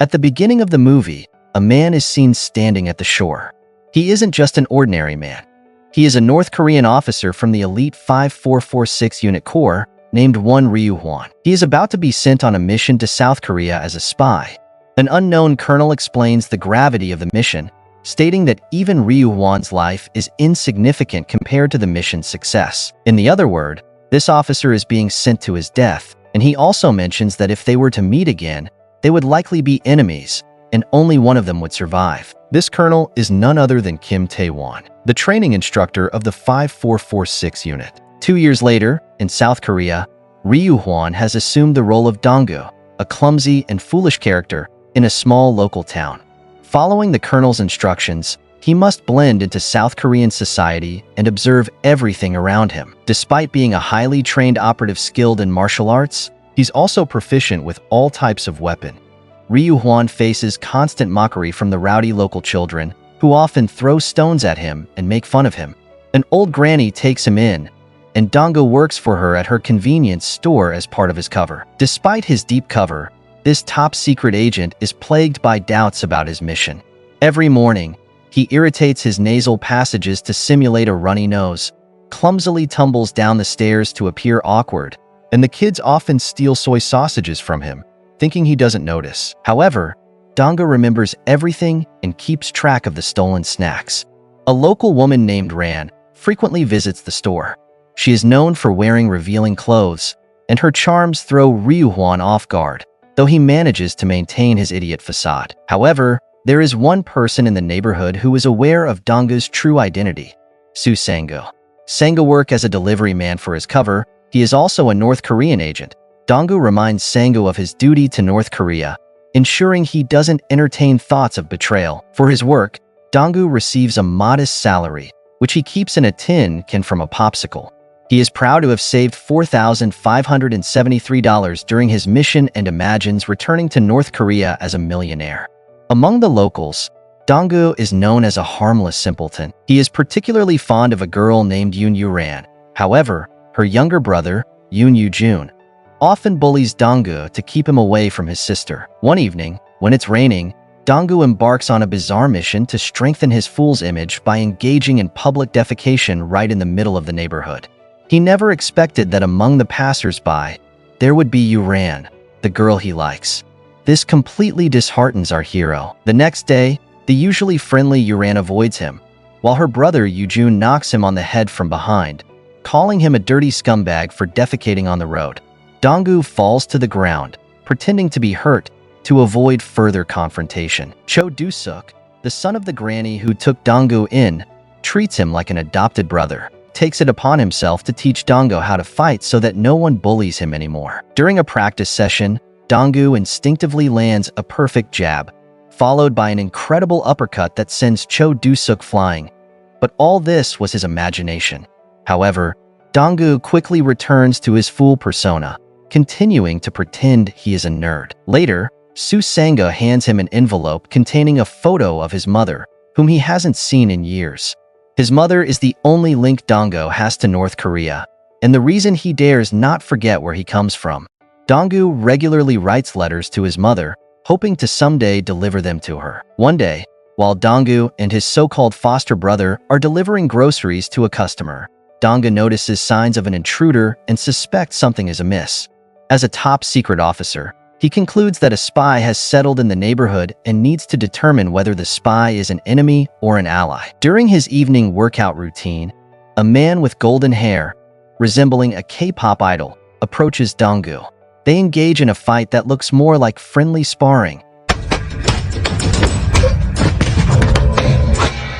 At the beginning of the movie, a man is seen standing at the shore. He isn't just an ordinary man. He is a North Korean officer from the elite 5446 Unit Corps named Won Ryu-hwan. He is about to be sent on a mission to South Korea as a spy. An unknown colonel explains the gravity of the mission, stating that even Ryu-hwan's life is insignificant compared to the mission's success. In the other word, this officer is being sent to his death, and he also mentions that if they were to meet again, they would likely be enemies, and only one of them would survive. This colonel is none other than Kim Tae-won, the training instructor of the 5446 unit. 2 years later, in South Korea, Ryu-hwan has assumed the role of Dong-gu, a clumsy and foolish character in a small local town. Following the colonel's instructions, he must blend into South Korean society and observe everything around him. Despite being a highly trained operative skilled in martial arts, he's also proficient with all types of weapons. Ryu-hwan faces constant mockery from the rowdy local children, who often throw stones at him and make fun of him. An old granny takes him in, and Dong-gu works for her at her convenience store as part of his cover. Despite his deep cover, this top-secret agent is plagued by doubts about his mission. Every morning, he irritates his nasal passages to simulate a runny nose, clumsily tumbles down the stairs to appear awkward, and the kids often steal soy sausages from him, thinking he doesn't notice. However, Dong-gu remembers everything and keeps track of the stolen snacks. A local woman named Ran frequently visits the store. She is known for wearing revealing clothes, and her charms throw Ryu-hwan off guard, though he manages to maintain his idiot facade. However, there is one person in the neighborhood who is aware of Dong-gu's true identity, Soo Sang-gu. Sang-gu works as a delivery man for his cover. He is also a North Korean agent. Dong-gu reminds Sang-gu of his duty to North Korea, ensuring he doesn't entertain thoughts of betrayal. For his work, Dong-gu receives a modest salary, which he keeps in a tin can from a popsicle. He is proud to have saved $4,573 during his mission and imagines returning to North Korea as a millionaire. Among the locals, Dong-gu is known as a harmless simpleton. He is particularly fond of a girl named Yoon Yoo-ran. However, her younger brother, Yoon Yoo-jun, often bullies Dong-gu to keep him away from his sister. One evening, when it's raining, Dong-gu embarks on a bizarre mission to strengthen his fool's image by engaging in public defecation right in the middle of the neighborhood. He never expected that among the passers-by, there would be Yoo-ran, the girl he likes. This completely disheartens our hero. The next day, the usually friendly Yoo-ran avoids him, while her brother Yoo-jun knocks him on the head from behind, calling him a dirty scumbag for defecating on the road. Dong-gu falls to the ground, pretending to be hurt, to avoid further confrontation. Cho Do-suk, the son of the granny who took Dong-gu in, treats him like an adopted brother, takes it upon himself to teach Dong-gu how to fight so that no one bullies him anymore. During a practice session, Dong-gu instinctively lands a perfect jab, followed by an incredible uppercut that sends Cho Do-suk flying. But all this was his imagination. However, Dong-gu quickly returns to his fool persona, continuing to pretend he is a nerd. Later, Soo Sang-gu hands him an envelope containing a photo of his mother, whom he hasn't seen in years. His mother is the only link Dong-gu has to North Korea, and the reason he dares not forget where he comes from. Dong-gu regularly writes letters to his mother, hoping to someday deliver them to her. One day, while Dong-gu and his so-called foster brother are delivering groceries to a customer, Dong-gu notices signs of an intruder and suspects something is amiss. As a top-secret officer, he concludes that a spy has settled in the neighborhood and needs to determine whether the spy is an enemy or an ally. During his evening workout routine, a man with golden hair, resembling a K-pop idol, approaches Dong-gu. They engage in a fight that looks more like friendly sparring,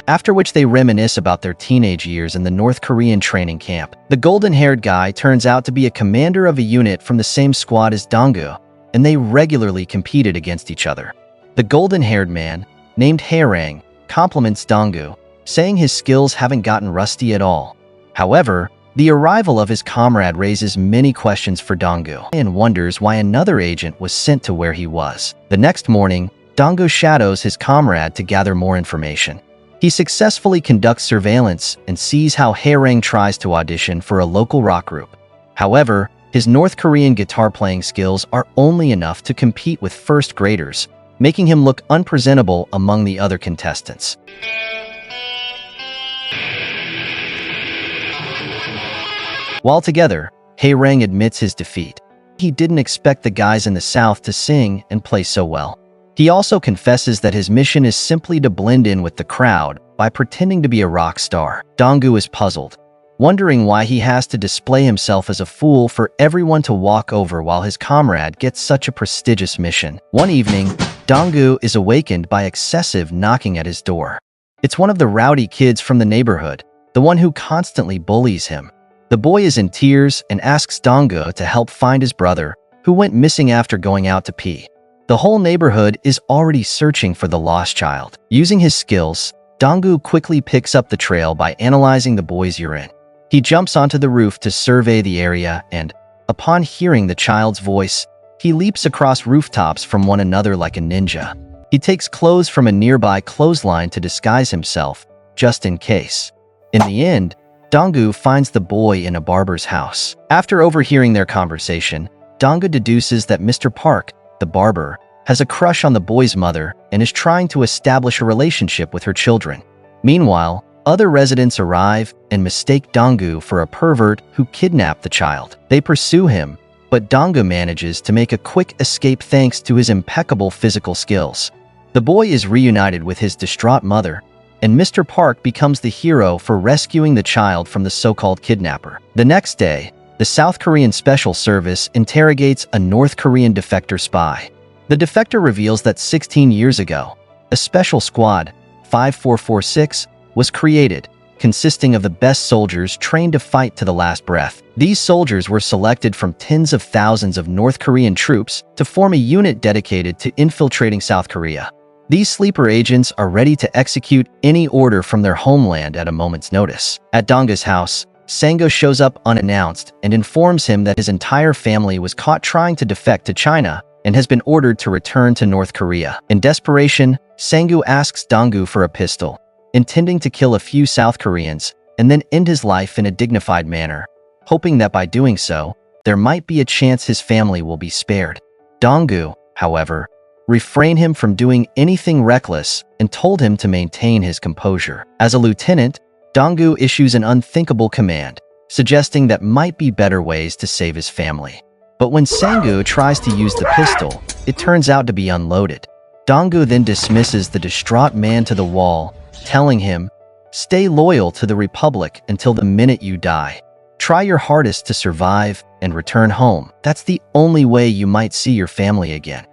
after which they reminisce about their teenage years in the North Korean training camp. The golden-haired guy turns out to be a commander of a unit from the same squad as Dong-gu, and they regularly competed against each other. The golden-haired man, named Hae-rang, compliments Dong-gu, saying his skills haven't gotten rusty at all. However, the arrival of his comrade raises many questions for Dong-gu and wonders why another agent was sent to where he was. The next morning, Dong-gu shadows his comrade to gather more information. He successfully conducts surveillance and sees how Hae-rang tries to audition for a local rock group. However, his North Korean guitar playing skills are only enough to compete with first graders, making him look unpresentable among the other contestants. While together, Hae-rang admits his defeat. He didn't expect the guys in the South to sing and play so well. He also confesses that his mission is simply to blend in with the crowd by pretending to be a rock star. Dong-gu is puzzled, wondering why he has to display himself as a fool for everyone to walk over while his comrade gets such a prestigious mission. One evening, Dong-gu is awakened by excessive knocking at his door. It's one of the rowdy kids from the neighborhood, the one who constantly bullies him. The boy is in tears and asks Dong-gu to help find his brother, who went missing after going out to pee. The whole neighborhood is already searching for the lost child. Using his skills, Dong-gu quickly picks up the trail by analyzing the boy's urine. He jumps onto the roof to survey the area and, upon hearing the child's voice, he leaps across rooftops from one another like a ninja. He takes clothes from a nearby clothesline to disguise himself, just in case. In the end, Dong-gu finds the boy in a barber's house. After overhearing their conversation, Dong-gu deduces that Mr. Park, the barber, has a crush on the boy's mother and is trying to establish a relationship with her children. Meanwhile, other residents arrive and mistake Dong-gu for a pervert who kidnapped the child. They pursue him, but Dong-gu manages to make a quick escape thanks to his impeccable physical skills. The boy is reunited with his distraught mother, and Mr. Park becomes the hero for rescuing the child from the so-called kidnapper. The next day, the South Korean Special Service interrogates a North Korean defector spy. The defector reveals that 16 years ago, a special squad, 5446, was created, consisting of the best soldiers trained to fight to the last breath. These soldiers were selected from tens of thousands of North Korean troops to form a unit dedicated to infiltrating South Korea. These sleeper agents are ready to execute any order from their homeland at a moment's notice. At Dong-gu's house, Sang-go shows up unannounced and informs him that his entire family was caught trying to defect to China and has been ordered to return to North Korea. In desperation, Sang-go asks Dong-gu for a pistol, intending to kill a few South Koreans and then end his life in a dignified manner, hoping that by doing so, there might be a chance his family will be spared. Dong-gu, however, refrained him from doing anything reckless and told him to maintain his composure. As a lieutenant, Dong-gu issues an unthinkable command, suggesting that might be better ways to save his family. But when Sang-go tries to use the pistol, it turns out to be unloaded. Dong-gu then dismisses the distraught man to the wall, telling him, "Stay loyal to the Republic until the minute you die. Try your hardest to survive and return home. That's the only way you might see your family again.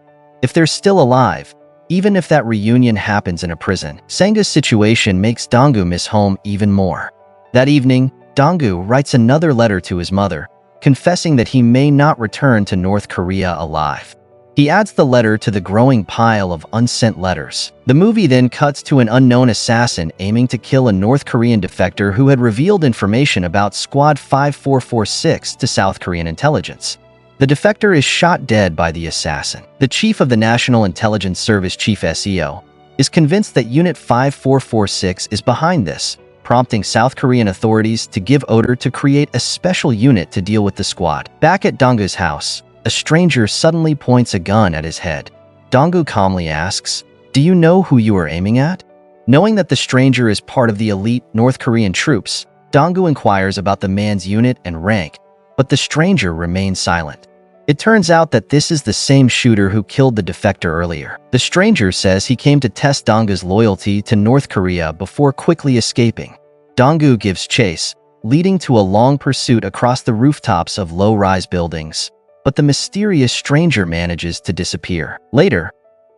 If they're still alive, even if that reunion happens in a prison." Sang-go's situation makes Dong-gu miss home even more. That evening, Dong-gu writes another letter to his mother, confessing that he may not return to North Korea alive. He adds the letter to the growing pile of unsent letters. The movie then cuts to an unknown assassin aiming to kill a North Korean defector who had revealed information about Squad 5446 to South Korean intelligence. The defector is shot dead by the assassin. The chief of the National Intelligence Service, Chief SEO, is convinced that Unit 5446 is behind this, prompting South Korean authorities to give order to create a special unit to deal with the squad. Back at Dong-gu's house, a stranger suddenly points a gun at his head. Dong-gu calmly asks, "Do you know who you are aiming at?" Knowing that the stranger is part of the elite North Korean troops, Dong-gu inquires about the man's unit and rank, but the stranger remains silent. It turns out that this is the same shooter who killed the defector earlier. The stranger says he came to test Dong-gu's loyalty to North Korea before quickly escaping. Dong-gu gives chase, leading to a long pursuit across the rooftops of low-rise buildings. But the mysterious stranger manages to disappear. Later,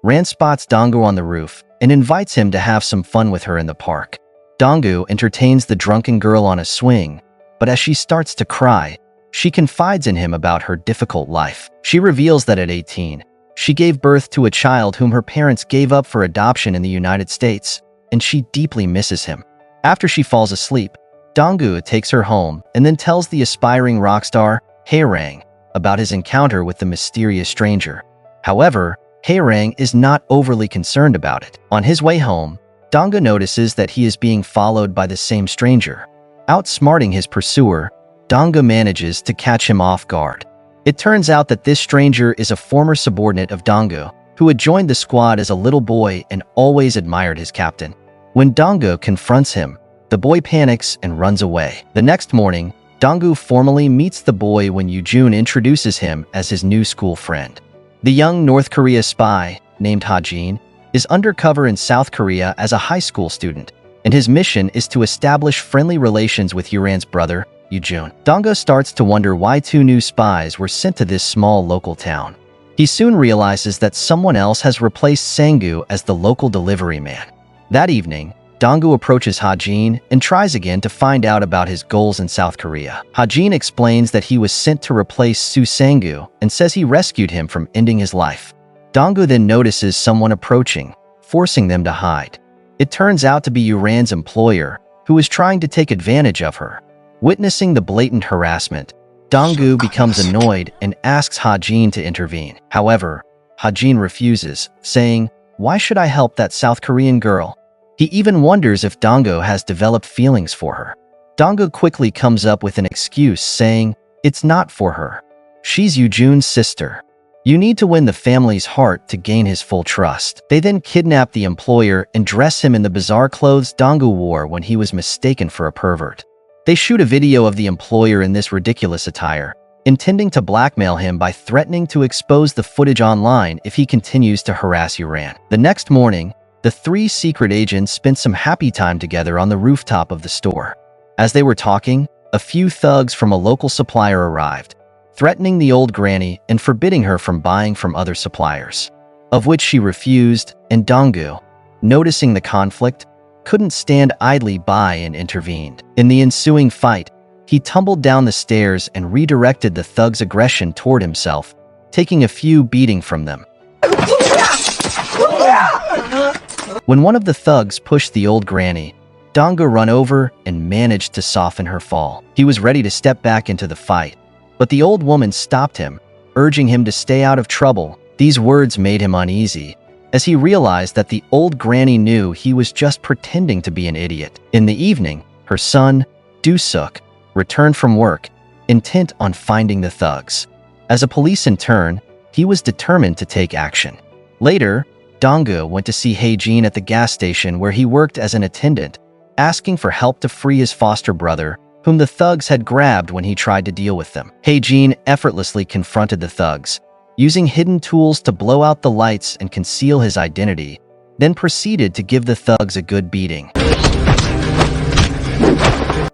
Rand spots Dong-gu on the roof and invites him to have some fun with her in the park. Dong-gu entertains the drunken girl on a swing, but as she starts to cry, she confides in him about her difficult life. She reveals that at 18, she gave birth to a child whom her parents gave up for adoption in the United States, and she deeply misses him. After she falls asleep, Dong-gu takes her home and then tells the aspiring rock star, Hae-rang, about his encounter with the mysterious stranger. However, Hae-rang is not overly concerned about it. On his way home, Dong-gu notices that he is being followed by the same stranger. Outsmarting his pursuer, Dong-gu manages to catch him off guard. It turns out that this stranger is a former subordinate of Dong-gu, who had joined the squad as a little boy and always admired his captain. When Donggu confronts him, the boy panics and runs away. The next morning, Donggu formally meets the boy when Yoo-jun introduces him as his new school friend. The young North Korea spy, named Ha-jin, is undercover in South Korea as a high school student, and his mission is to establish friendly relations with Yoo-ran's brother, Yoo-jun. Donggu starts to wonder why two new spies were sent to this small local town. He soon realizes that someone else has replaced Sang-gu as the local delivery man. That evening, Donggu approaches Ha-jin and tries again to find out about his goals in South Korea. Ha-jin explains that he was sent to replace Su Sang-gu and says he rescued him from ending his life. Donggu then notices someone approaching, forcing them to hide. It turns out to be Yoo-ran's employer, who is trying to take advantage of her. Witnessing the blatant harassment, Donggu becomes annoyed and asks Ha-jin to intervene. However, Ha-jin refuses, saying, "Why should I help that South Korean girl?" He even wonders if Donggu has developed feelings for her. Donggu quickly comes up with an excuse, saying, "It's not for her. She's Yoo-jun's sister. You need to win the family's heart to gain his full trust." They then kidnap the employer and dress him in the bizarre clothes Donggu wore when he was mistaken for a pervert. They shoot a video of the employer in this ridiculous attire, intending to blackmail him by threatening to expose the footage online if he continues to harass Yoo-ran. The next morning, the three secret agents spent some happy time together on the rooftop of the store. As they were talking, a few thugs from a local supplier arrived, threatening the old granny and forbidding her from buying from other suppliers, of which she refused, and Donggu, noticing the conflict, couldn't stand idly by and intervened. In the ensuing fight, he tumbled down the stairs and redirected the thugs' aggression toward himself, taking a few beating from them. When one of the thugs pushed the old granny, Donggu ran over and managed to soften her fall. He was ready to step back into the fight, but the old woman stopped him, urging him to stay out of trouble. These words made him uneasy, as he realized that the old granny knew he was just pretending to be an idiot. In the evening, her son, Do-suk, returned from work, intent on finding the thugs. As a police intern, he was determined to take action. Later, Donggu went to see Ha-jin at the gas station where he worked as an attendant, asking for help to free his foster brother, whom the thugs had grabbed when he tried to deal with them. Ha-jin effortlessly confronted the thugs, using hidden tools to blow out the lights and conceal his identity, then proceeded to give the thugs a good beating.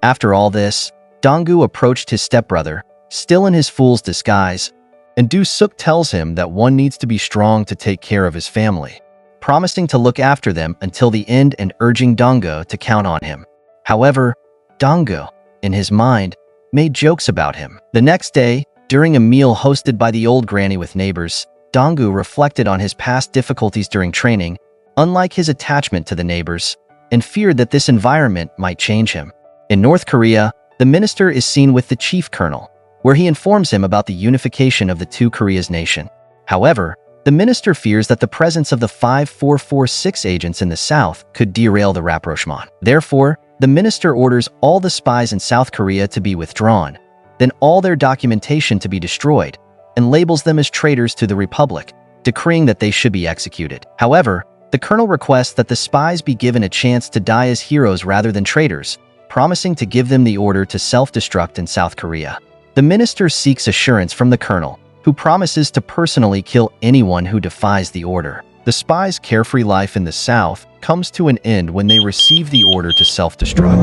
After all this, Donggu approached his stepbrother, still in his fool's disguise, and Do-suk tells him that one needs to be strong to take care of his family, promising to look after them until the end and urging Donggu to count on him. However, Donggu, in his mind, made jokes about him. The next day, during a meal hosted by the old granny with neighbors, Donggu reflected on his past difficulties during training, unlike his attachment to the neighbors, and feared that this environment might change him. In North Korea, the minister is seen with the chief colonel, where he informs him about the unification of the two Koreas nation. However, the minister fears that the presence of the 5446 agents in the south could derail the rapprochement. Therefore, the minister orders all the spies in South Korea to be withdrawn, then all their documentation to be destroyed, and labels them as traitors to the Republic, decreeing that they should be executed. However, the colonel requests that the spies be given a chance to die as heroes rather than traitors, promising to give them the order to self-destruct in South Korea. The minister seeks assurance from the colonel, who promises to personally kill anyone who defies the order. The spies' carefree life in the South comes to an end when they receive the order to self-destruct.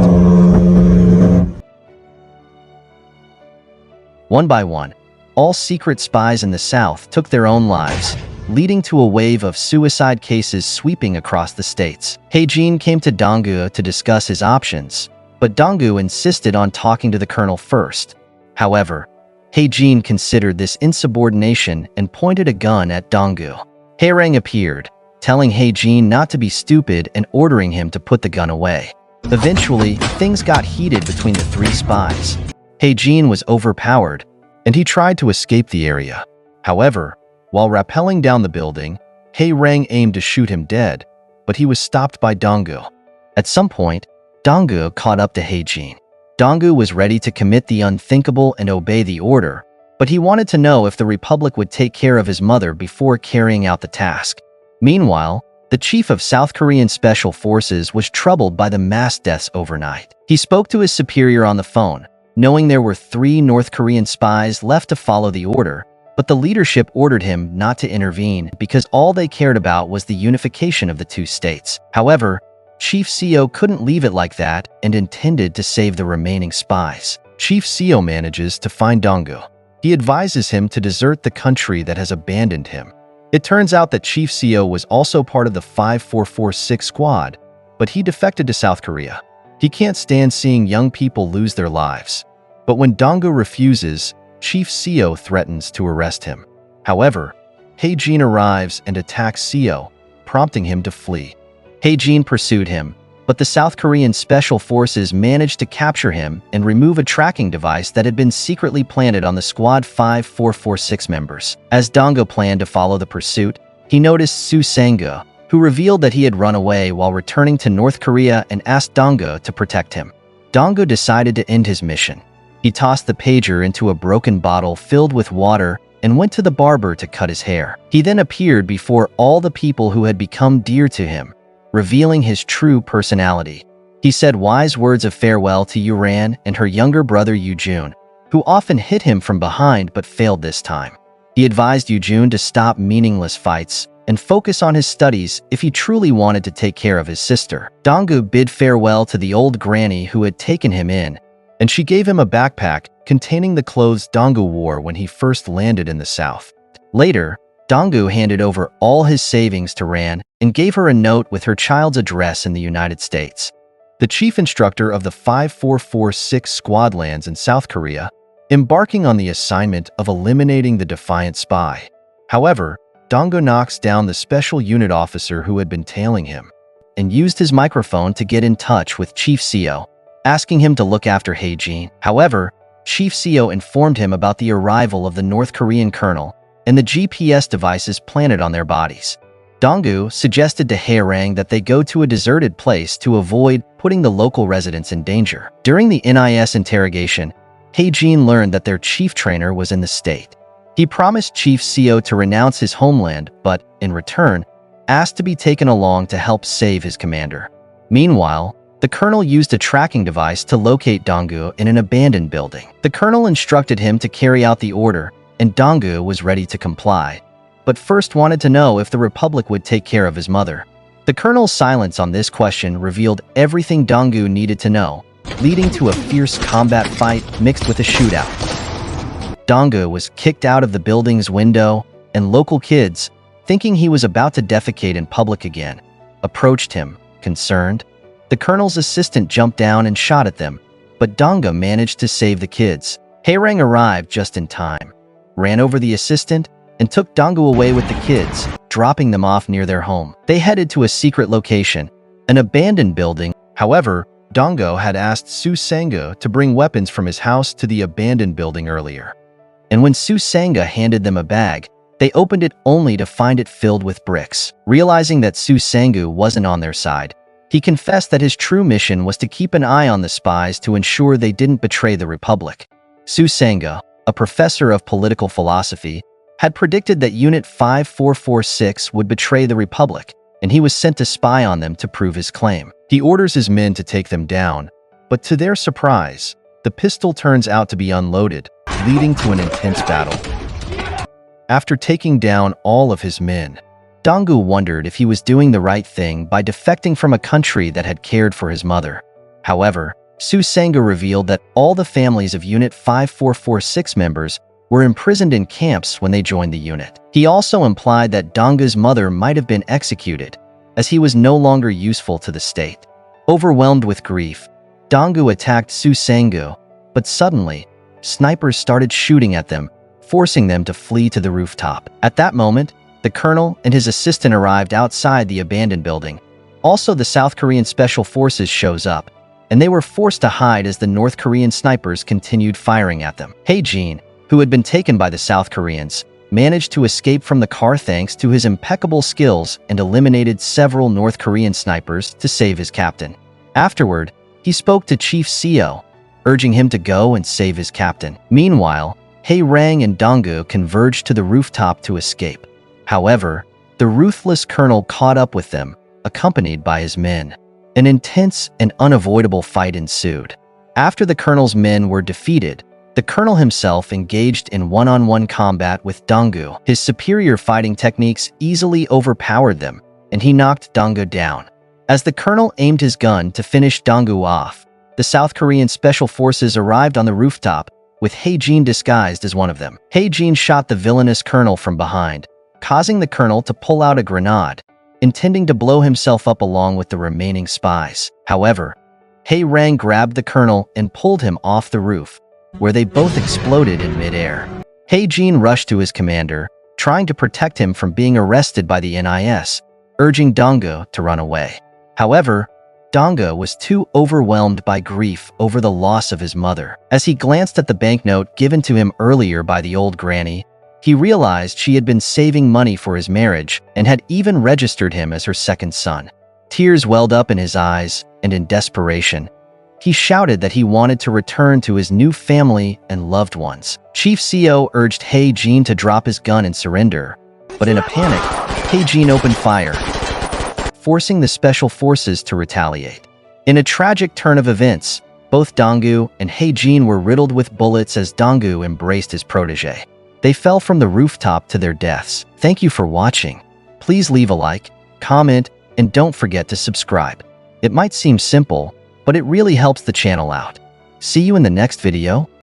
One by one, all secret spies in the South took their own lives, leading to a wave of suicide cases sweeping across the states. Ha-jin came to Donggu to discuss his options, but Donggu insisted on talking to the colonel first. However, Ha-jin considered this insubordination and pointed a gun at Donggu. Ha-rang appeared, telling Ha-jin not to be stupid and ordering him to put the gun away. Eventually, things got heated between the three spies. Ha-jin was overpowered, and he tried to escape the area. However, while rappelling down the building, Ha-rang aimed to shoot him dead, but he was stopped by Donggu. At some point, Donggu caught up to Ha-jin. Donggu was ready to commit the unthinkable and obey the order, but he wanted to know if the Republic would take care of his mother before carrying out the task. Meanwhile, the chief of South Korean Special Forces was troubled by the mass deaths overnight. He spoke to his superior on the phone, knowing there were 3 North Korean spies left to follow the order, but the leadership ordered him not to intervene because all they cared about was the unification of the 2 states. However, Chief Seo couldn't leave it like that and intended to save the remaining spies. Chief Seo manages to find Dong-gu. He advises him to desert the country that has abandoned him. It turns out that Chief Seo was also part of the 5446 squad, but he defected to South Korea. He can't stand seeing young people lose their lives. But when Dong-gu refuses, Chief Seo threatens to arrest him. However, Hae-jin arrives and attacks Seo, prompting him to flee. Hae-jin pursued him, but the South Korean Special Forces managed to capture him and remove a tracking device that had been secretly planted on the Squad 5446 members. As Dong-gu planned to follow the pursuit, he noticed Soo Sang-gu, who revealed that he had run away while returning to North Korea and asked Dong-gu to protect him. Dong-gu decided to end his mission. He tossed the pager into a broken bottle filled with water and went to the barber to cut his hair. He then appeared before all the people who had become dear to him, revealing his true personality. He said wise words of farewell to Yuran and her younger brother Yoo-jun, who often hit him from behind but failed this time. He advised Yoo-jun to stop meaningless fights and focus on his studies if he truly wanted to take care of his sister. Dong-gu bid farewell to the old granny who had taken him in, and she gave him a backpack containing the clothes Dong-gu wore when he first landed in the south. Later, Dong-gu handed over all his savings to Ran and gave her a note with her child's address in the United States. The chief instructor of the 5446 squad lands in South Korea, embarking on the assignment of eliminating the defiant spy. However, Dong-gu knocks down the special unit officer who had been tailing him and used his microphone to get in touch with Chief Seo, asking him to look after Hae-jin. However, Chief Seo informed him about the arrival of the North Korean colonel and the GPS devices planted on their bodies. Dong-gu suggested to Hae-rang that they go to a deserted place to avoid putting the local residents in danger. During the NIS interrogation, Hae-jin learned that their chief trainer was in the state. He promised Chief Seo to renounce his homeland, but, in return, asked to be taken along to help save his commander. Meanwhile, the colonel used a tracking device to locate Dong-gu in an abandoned building. The colonel instructed him to carry out the order, and Dong-gu was ready to comply, but first wanted to know if the Republic would take care of his mother. The colonel's silence on this question revealed everything Dong-gu needed to know, leading to a fierce combat fight mixed with a shootout. Dong-gu was kicked out of the building's window, and local kids, thinking he was about to defecate in public again, approached him, concerned. The colonel's assistant jumped down and shot at them, but Dong-gu managed to save the kids. Hae-rang arrived just in time, ran over the assistant, and took Dong-gu away with the kids, dropping them off near their home. They headed to a secret location, an abandoned building. However, Dong-gu had asked Soo Sang-gu to bring weapons from his house to the abandoned building earlier. And when Soo Sang-gu handed them a bag, they opened it only to find it filled with bricks. Realizing that Soo Sang-gu wasn't on their side, he confessed that his true mission was to keep an eye on the spies to ensure they didn't betray the Republic. Soo Sang-gu, a professor of political philosophy, had predicted that Unit 5446 would betray the Republic, and he was sent to spy on them to prove his claim. He orders his men to take them down, but to their surprise, the pistol turns out to be unloaded, leading to an intense battle. After taking down all of his men, Dong-gu wondered if he was doing the right thing by defecting from a country that had cared for his mother. However, Soo Sang-gu revealed that all the families of Unit 5446 members were imprisoned in camps when they joined the unit. He also implied that Dong-gu's mother might have been executed, as he was no longer useful to the state. Overwhelmed with grief, Dong-gu attacked Soo Sang-gu, but suddenly, snipers started shooting at them, forcing them to flee to the rooftop. At that moment, the colonel and his assistant arrived outside the abandoned building. Also, the South Korean Special Forces shows up, and they were forced to hide as the North Korean snipers continued firing at them. Hae-jin, who had been taken by the South Koreans, managed to escape from the car thanks to his impeccable skills and eliminated several North Korean snipers to save his captain. Afterward, he spoke to Chief Seo, urging him to go and save his captain. Meanwhile, Hei Rang and Donggu converged to the rooftop to escape. However, the ruthless colonel caught up with them, accompanied by his men. An intense and unavoidable fight ensued. After the colonel's men were defeated, the colonel himself engaged in one-on-one combat with Donggu. His superior fighting techniques easily overpowered them, and he knocked Donggu down. As the colonel aimed his gun to finish Donggu off, the South Korean special forces arrived on the rooftop, with Hei Jin disguised as one of them. Hei Jin shot the villainous colonel from behind, causing the colonel to pull out a grenade, intending to blow himself up along with the remaining spies. However, Hei Rang grabbed the colonel and pulled him off the roof, where they both exploded in midair. Hei Jin rushed to his commander, trying to protect him from being arrested by the NIS, urging Donggu to run away. However, Donggu was too overwhelmed by grief over the loss of his mother. As he glanced at the banknote given to him earlier by the old granny, he realized she had been saving money for his marriage and had even registered him as her second son. Tears welled up in his eyes, and in desperation, he shouted that he wanted to return to his new family and loved ones. Chief Co urged Hei Jin to drop his gun and surrender, but in a panic, Hei Jin opened fire, forcing the special forces to retaliate. In a tragic turn of events, both Donggu and Hei Jin were riddled with bullets as Donggu embraced his protege. They fell from the rooftop to their deaths. Thank you for watching. Please leave a like, comment, and don't forget to subscribe. It might seem simple, but it really helps the channel out. See you in the next video.